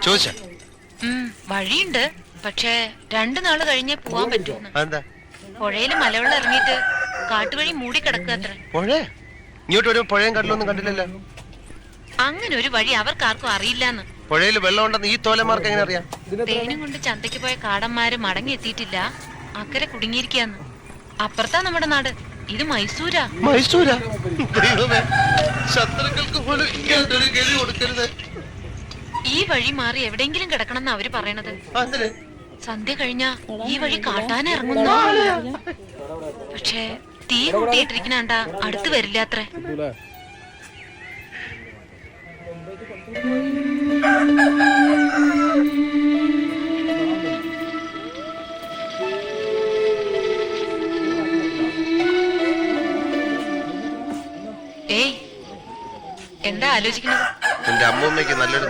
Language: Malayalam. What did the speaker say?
ചോദിച്ച വഴിയുണ്ട്, പക്ഷേ 2 നാള് കഴിഞ്ഞേ പോവാൻ പറ്റൂന്ന്. പുഴയില് മലവെള്ളം ഇറങ്ങിയിട്ട് കാട്ടുവഴി മൂടി കിടക്കുക അത്ര. പുഴ ഇങ്ങോട്ട് ഒരു പുഴയും കടലൊന്നും കണ്ടില്ലല്ലോ. അങ്ങനെ ഒരു വഴി അവർക്കാർക്കും അറിയില്ലാന്ന്. പുഴയിൽ വെള്ളം ഉണ്ടെന്ന് ഈ തോലന്മാർക്ക് എങ്ങനെ അറിയാം? തേനും കൊണ്ട് ചന്തയ്ക്ക് പോയ കാടന്മാര് മടങ്ങി എത്തിയിട്ടില്ല, അക്കരെ കുടുങ്ങിയിരിക്കാന്ന്. അപ്പുറത്താ നമ്മുടെ നാട്, ഇത് മൈസൂരാ. മൈസൂരാ? ശത്രുക്കൾക്ക് പോലും ഇങ്ങനൊരു ഗതി കൊടുക്കരുത്. ഈ വഴി മാറി എവിടെയെങ്കിലും കിടക്കണമെന്ന് അവര് പറയണത്. സന്ധ്യ കഴിഞ്ഞാ ഈ വഴി കാട്ടാൻ ഇറങ്ങുന്നു. പക്ഷേ തീ കൂട്ടിയിട്ടിരിക്കണണ്ട അടുത്ത് വരില്ല അത്രേ. ഏയ്, എന്താ ആലോചിക്കുന്നത്? എന്റെ അമ്മൂമ്മയ്ക്ക് നല്ലൊരു